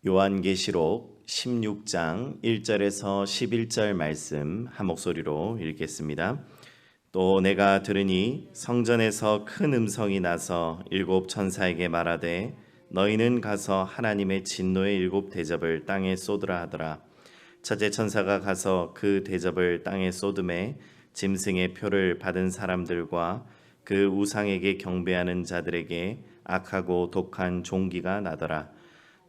요한계시록 16장 1절에서 11절 말씀 한 목소리로 읽겠습니다. 또 내가 들으니 성전에서 큰 음성이 나서 일곱 천사에게 말하되 너희는 가서 하나님의 진노의 일곱 대접을 땅에 쏟으라 하더라. 첫째 천사가 가서 그 대접을 땅에 쏟음에 짐승의 표를 받은 사람들과 그 우상에게 경배하는 자들에게 악하고 독한 종기가 나더라.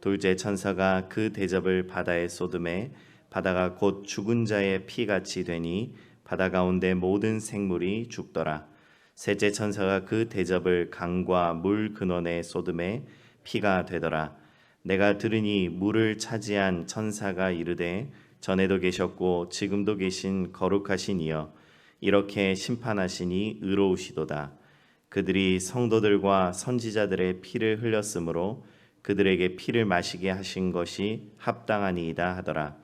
둘째 천사가 그 대접을 바다에 쏟음에 바다가 곧 죽은 자의 피같이 되니 바다 가운데 모든 생물이 죽더라. 셋째 천사가 그 대접을 강과 물 근원에 쏟음에 피가 되더라. 내가 들으니 물을 차지한 천사가 이르되 전에도 계셨고 지금도 계신 거룩하신 이여 이렇게 심판하시니 의로우시도다. 그들이 성도들과 선지자들의 피를 흘렸으므로 그들에게 피를 마시게 하신 것이 합당하니이다 하더라.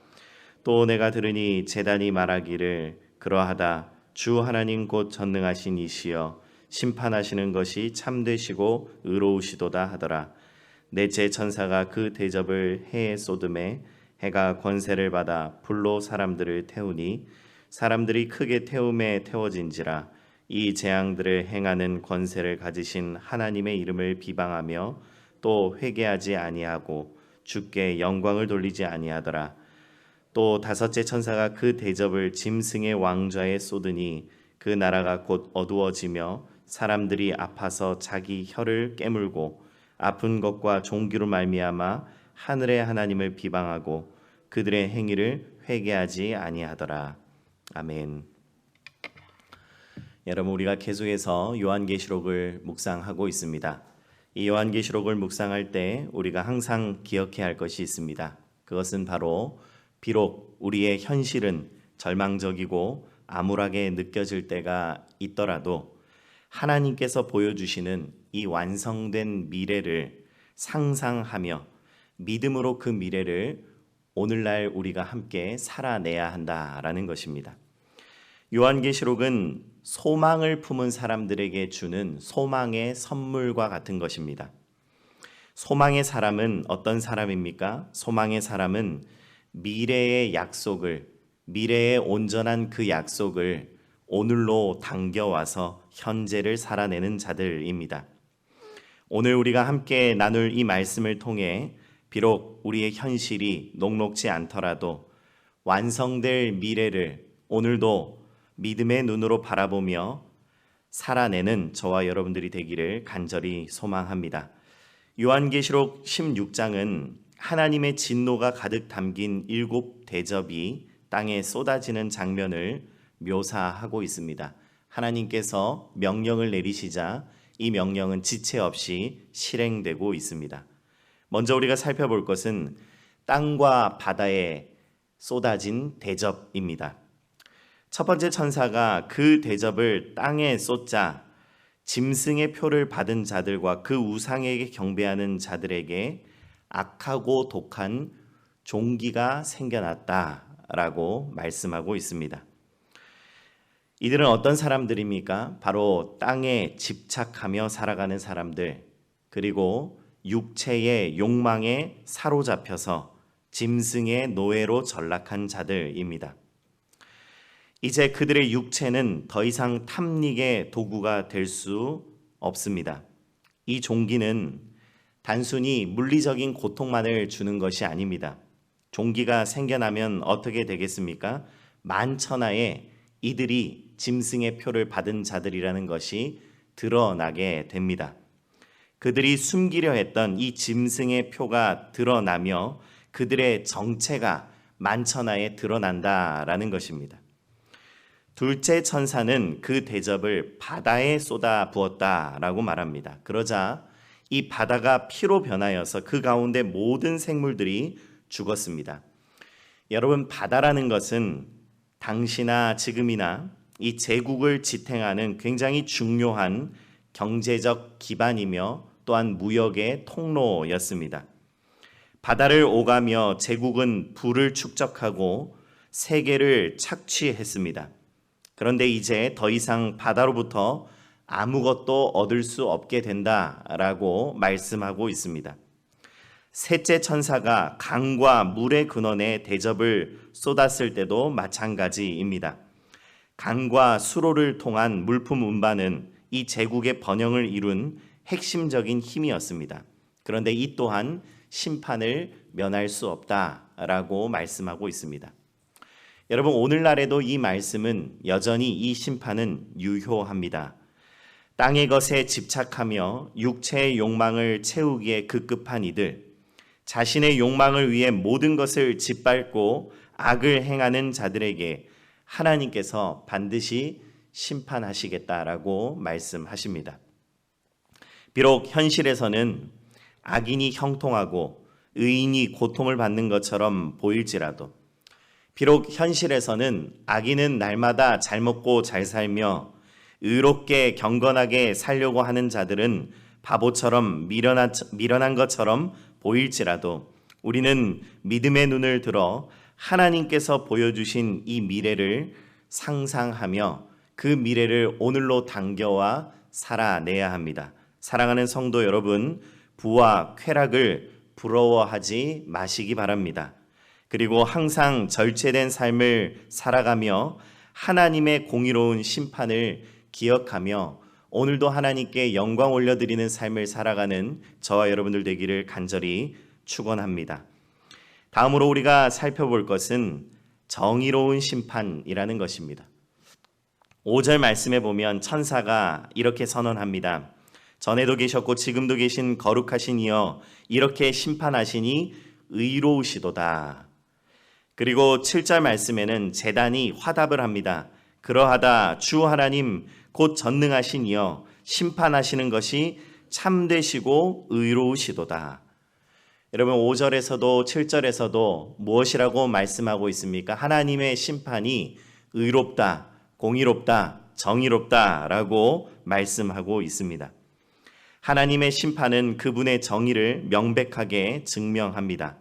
또 내가 들으니 제단이 말하기를 그러하다. 주 하나님 곧 전능하신 이시여 심판하시는 것이 참되시고 의로우시도다 하더라. 넷째 천사가 그 대접을 해에 쏟음에 해가 권세를 받아 불로 사람들을 태우니 사람들이 크게 태움에 태워진지라. 이 재앙들을 행하는 권세를 가지신 하나님의 이름을 비방하며 또 회개하지 아니하고 주께 영광을 돌리지 아니하더라. 또 다섯째 천사가 그 대접을 짐승의 왕좌에 쏟으니 그 나라가 곧 어두워지며 사람들이 아파서 자기 혀를 깨물고 아픈 것과 종기로 말미암아 하늘의 하나님을 비방하고 그들의 행위를 회개하지 아니하더라. 아멘. 여러분, 우리가 계속해서 요한계시록을 묵상하고 있습니다. 이 요한계시록을 묵상할 때 우리가 항상 기억해야 할 것이 있습니다. 그것은 바로 비록 우리의 현실은 절망적이고 암울하게 느껴질 때가 있더라도 하나님께서 보여주시는 이 완성된 미래를 상상하며 믿음으로 그 미래를 오늘날 우리가 함께 살아내야 한다라는 것입니다. 요한계시록은 소망을 품은 사람들에게 주는 소망의 선물과 같은 것입니다. 소망의 사람은 어떤 사람입니까? 소망의 사람은 미래의 약속을, 미래의 온전한 그 약속을 오늘로 당겨와서 현재를 살아내는 자들입니다. 오늘 우리가 함께 나눌 이 말씀을 통해 비록 우리의 현실이 녹록지 않더라도 완성될 미래를 오늘도 믿음의 눈으로 바라보며 살아내는 저와 여러분들이 되기를 간절히 소망합니다. 요한계시록 16장은 하나님의 진노가 가득 담긴 일곱 대접이 땅에 쏟아지는 장면을 묘사하고 있습니다. 하나님께서 명령을 내리시자 이 명령은 지체 없이 실행되고 있습니다. 먼저 우리가 살펴볼 것은 땅과 바다에 쏟아진 대접입니다. 첫 번째 천사가 그 대접을 땅에 쏟자 짐승의 표를 받은 자들과 그 우상에게 경배하는 자들에게 악하고 독한 종기가 생겨났다라고 말씀하고 있습니다. 이들은 어떤 사람들입니까? 바로 땅에 집착하며 살아가는 사람들, 그리고 육체의 욕망에 사로잡혀서 짐승의 노예로 전락한 자들입니다. 이제 그들의 육체는 더 이상 탐닉의 도구가 될 수 없습니다. 이 종기는 단순히 물리적인 고통만을 주는 것이 아닙니다. 종기가 생겨나면 어떻게 되겠습니까? 만천하에 이들이 짐승의 표를 받은 자들이라는 것이 드러나게 됩니다. 그들이 숨기려 했던 이 짐승의 표가 드러나며 그들의 정체가 만천하에 드러난다라는 것입니다. 둘째 천사는 그 대접을 바다에 쏟아 부었다라고 말합니다. 그러자 이 바다가 피로 변하여서 그 가운데 모든 생물들이 죽었습니다. 여러분, 바다라는 것은 당시나 지금이나 이 제국을 지탱하는 굉장히 중요한 경제적 기반이며 또한 무역의 통로였습니다. 바다를 오가며 제국은 부를 축적하고 세계를 착취했습니다. 그런데 이제 더 이상 바다로부터 아무것도 얻을 수 없게 된다라고 말씀하고 있습니다. 셋째 천사가 강과 물의 근원에 대접을 쏟았을 때도 마찬가지입니다. 강과 수로를 통한 물품 운반은 이 제국의 번영을 이룬 핵심적인 힘이었습니다. 그런데 이 또한 심판을 면할 수 없다라고 말씀하고 있습니다. 여러분, 오늘날에도 이 말씀은 여전히 이 심판은 유효합니다. 땅의 것에 집착하며 육체의 욕망을 채우기에 급급한 이들, 자신의 욕망을 위해 모든 것을 짓밟고 악을 행하는 자들에게 하나님께서 반드시 심판하시겠다라고 말씀하십니다. 비록 현실에서는 악인이 형통하고 의인이 고통을 받는 것처럼 보일지라도, 비록 현실에서는 악인은 날마다 잘 먹고 잘 살며 의롭게 경건하게 살려고 하는 자들은 바보처럼 미련한 것처럼 보일지라도, 우리는 믿음의 눈을 들어 하나님께서 보여주신 이 미래를 상상하며 그 미래를 오늘로 당겨와 살아내야 합니다. 사랑하는 성도 여러분, 부와 쾌락을 부러워하지 마시기 바랍니다. 그리고 항상 절제된 삶을 살아가며 하나님의 공의로운 심판을 기억하며 오늘도 하나님께 영광 올려드리는 삶을 살아가는 저와 여러분들 되기를 간절히 축원합니다. 다음으로 우리가 살펴볼 것은 정의로운 심판이라는 것입니다. 5절 말씀에 보면 천사가 이렇게 선언합니다. 전에도 계셨고 지금도 계신 거룩하신 이여, 이렇게 심판하시니 의로우시도다. 그리고 7절 말씀에는 제단이 화답을 합니다. 그러하다 주 하나님 곧 전능하신 이여, 심판하시는 것이 참되시고 의로우시도다. 여러분, 5절에서도 7절에서도 무엇이라고 말씀하고 있습니까? 하나님의 심판이 의롭다, 공의롭다, 정의롭다라고 말씀하고 있습니다. 하나님의 심판은 그분의 정의를 명백하게 증명합니다.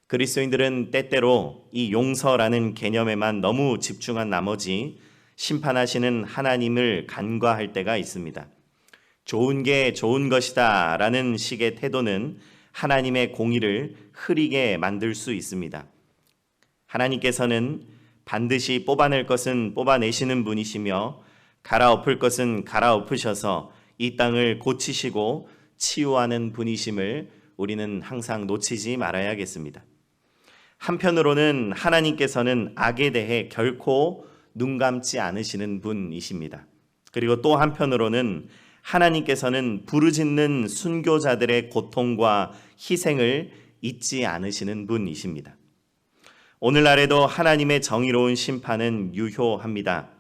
그리스도인들은 때때로 이 용서라는 개념에만 너무 집중한 나머지 심판하시는 하나님을 간과할 때가 있습니다. 좋은 게 좋은 것이다 라는 식의 태도는 하나님의 공의를 흐리게 만들 수 있습니다. 하나님께서는 반드시 뽑아낼 것은 뽑아내시는 분이시며 갈아엎을 것은 갈아엎으셔서 이 땅을 고치시고 치유하는 분이심을 우리는 항상 놓치지 말아야겠습니다. 한편으로는 하나님께서는 악에 대해 결코 눈 감지 않으시는 분이십니다. 그리고 또 한편으로는 하나님께서는 부르짖는 순교자들의 고통과 희생을 잊지 않으시는 분이십니다. 오늘날에도 하나님의 정의로운 심판은 유효합니다.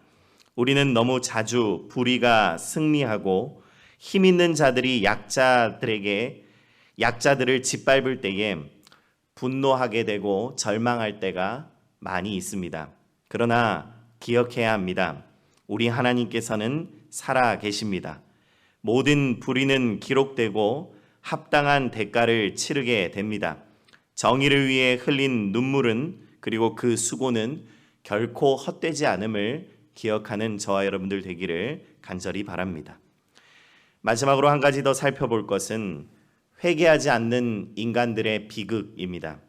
우리는 너무 자주 불의가 승리하고 힘 있는 자들이 약자들을 짓밟을 때에 분노하게 되고 절망할 때가 많이 있습니다. 그러나 기억해야 합니다. 우리 하나님께서는 살아 계십니다. 모든 불의는 기록되고 합당한 대가를 치르게 됩니다. 정의를 위해 흘린 눈물은, 그리고 그 수고는 결코 헛되지 않음을 기억하는 저와 여러분들 되기를 간절히 바랍니다. 마지막으로 한 가지 더 살펴볼 것은 회개하지 않는 인간들의 비극입니다.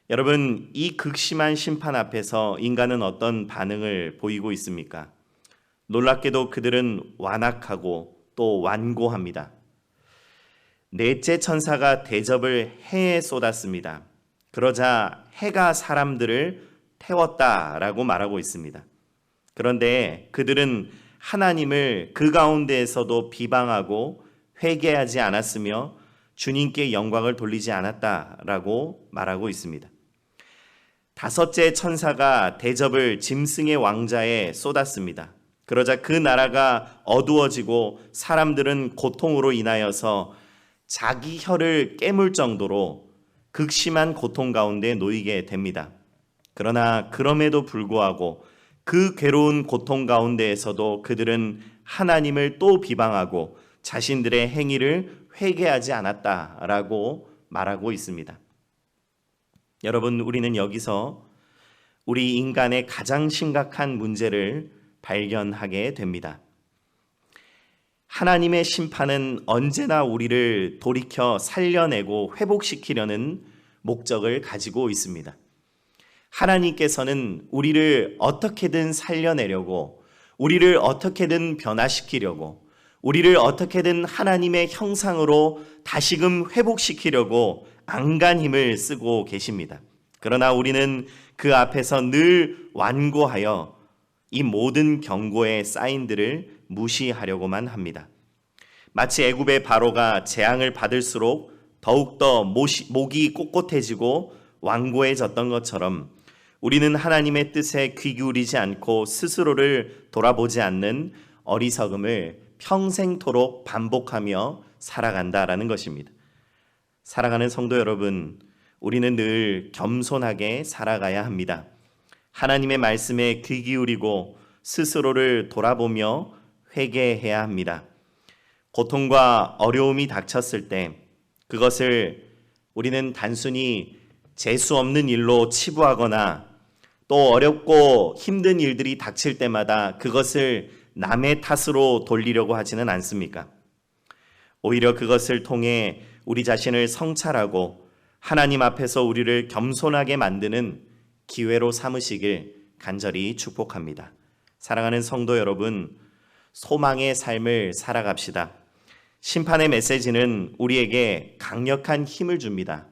여러분, 이 극심한 심판 앞에서 인간은 어떤 반응을 보이고 있습니까? 놀랍게도 그들은 완악하고 또 완고합니다. 넷째 천사가 대접을 해에 쏟았습니다. 그러자 해가 사람들을 태웠다라고 말하고 있습니다. 그런데 그들은 하나님을 그 가운데에서도 비방하고 회개하지 않았으며 주님께 영광을 돌리지 않았다라고 말하고 있습니다. 다섯째 천사가 대접을 짐승의 왕자에 쏟았습니다. 그러자 그 나라가 어두워지고 사람들은 고통으로 인하여서 자기 혀를 깨물 정도로 극심한 고통 가운데 놓이게 됩니다. 그러나 그럼에도 불구하고 그 괴로운 고통 가운데에서도 그들은 하나님을 또 비방하고 자신들의 행위를 회개하지 않았다라고 말하고 있습니다. 여러분, 우리는 여기서 우리 인간의 가장 심각한 문제를 발견하게 됩니다. 하나님의 심판은 언제나 우리를 돌이켜 살려내고 회복시키려는 목적을 가지고 있습니다. 하나님께서는 우리를 어떻게든 살려내려고, 우리를 어떻게든 변화시키려고, 우리를 어떻게든 하나님의 형상으로 다시금 회복시키려고 안간 힘을 쓰고 계십니다. 그러나 우리는 그 앞에서 늘 완고하여 이 모든 경고의 사인들을 무시하려고만 합니다. 마치 애굽의 바로가 재앙을 받을수록 더욱더 목이 꼿꼿해지고 완고해졌던 것처럼 우리는 하나님의 뜻에 귀 기울이지 않고 스스로를 돌아보지 않는 어리석음을 평생토록 반복하며 살아간다라는 것입니다. 사랑하는 성도 여러분, 우리는 늘 겸손하게 살아가야 합니다. 하나님의 말씀에 귀 기울이고 스스로를 돌아보며 회개해야 합니다. 고통과 어려움이 닥쳤을 때 그것을 우리는 단순히 재수 없는 일로 치부하거나 또 어렵고 힘든 일들이 닥칠 때마다 그것을 남의 탓으로 돌리려고 하지는 않습니까? 오히려 그것을 통해 우리 자신을 성찰하고 하나님 앞에서 우리를 겸손하게 만드는 기회로 삼으시길 간절히 축복합니다. 사랑하는 성도 여러분, 소망의 삶을 살아갑시다. 심판의 메시지는 우리에게 강력한 힘을 줍니다.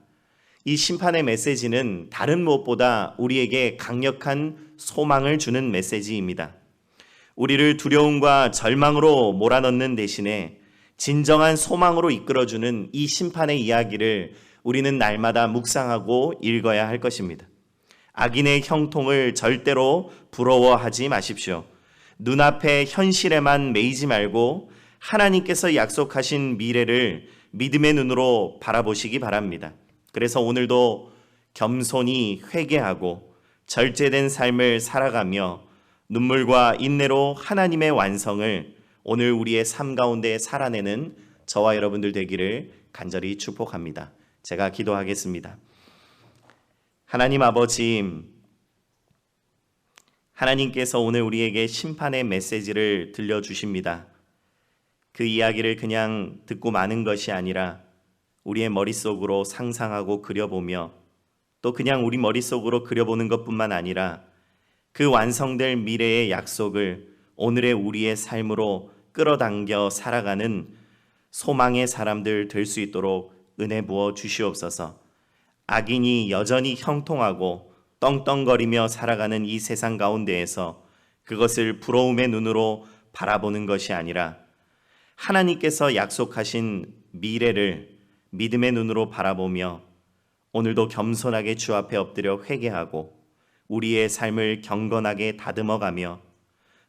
이 심판의 메시지는 다른 무엇보다 우리에게 강력한 소망을 주는 메시지입니다. 우리를 두려움과 절망으로 몰아넣는 대신에 진정한 소망으로 이끌어주는 이 심판의 이야기를 우리는 날마다 묵상하고 읽어야 할 것입니다. 악인의 형통을 절대로 부러워하지 마십시오. 눈앞의 현실에만 매이지 말고 하나님께서 약속하신 미래를 믿음의 눈으로 바라보시기 바랍니다. 그래서 오늘도 겸손히 회개하고 절제된 삶을 살아가며 눈물과 인내로 하나님의 완성을 오늘 우리의 삶 가운데 살아내는 저와 여러분들 되기를 간절히 축복합니다. 제가 기도하겠습니다. 하나님 아버지, 하나님께서 오늘 우리에게 심판의 메시지를 들려주십니다. 그 이야기를 그냥 듣고 마는 것이 아니라 우리의 머릿속으로 상상하고 그려보며 또 그냥 우리 머릿속으로 그려보는 것뿐만 아니라 그 완성될 미래의 약속을 오늘의 우리의 삶으로 끌어당겨 살아가는 소망의 사람들 될 수 있도록 은혜 부어 주시옵소서. 악인이 여전히 형통하고 떵떵거리며 살아가는 이 세상 가운데에서 그것을 부러움의 눈으로 바라보는 것이 아니라 하나님께서 약속하신 미래를 믿음의 눈으로 바라보며 오늘도 겸손하게 주 앞에 엎드려 회개하고 우리의 삶을 경건하게 다듬어가며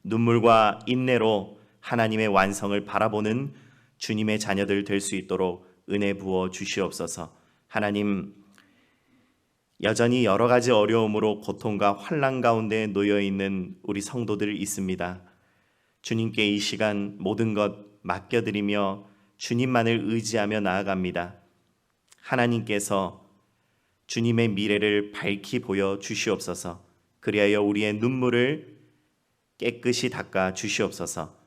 눈물과 인내로 하나님의 완성을 바라보는 주님의 자녀들 될 수 있도록 은혜 부어 주시옵소서. 하나님, 여전히 여러 가지 어려움으로 고통과 환난 가운데 놓여 있는 우리 성도들 있습니다. 주님께 이 시간 모든 것 맡겨드리며 주님만을 의지하며 나아갑니다. 하나님께서 주님의 미래를 밝히 보여 주시옵소서. 그리하여 우리의 눈물을 깨끗이 닦아 주시옵소서.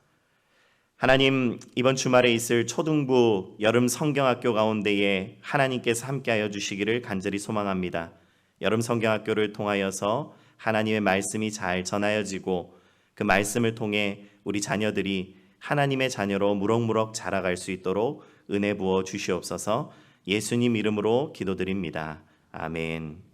하나님, 이번 주말에 있을 초등부 여름 성경학교 가운데에 하나님께서 함께하여 주시기를 간절히 소망합니다. 여름 성경학교를 통하여서 하나님의 말씀이 잘 전하여지고 그 말씀을 통해 우리 자녀들이 하나님의 자녀로 무럭무럭 자라갈 수 있도록 은혜 부어 주시옵소서. 예수님 이름으로 기도드립니다. 아멘.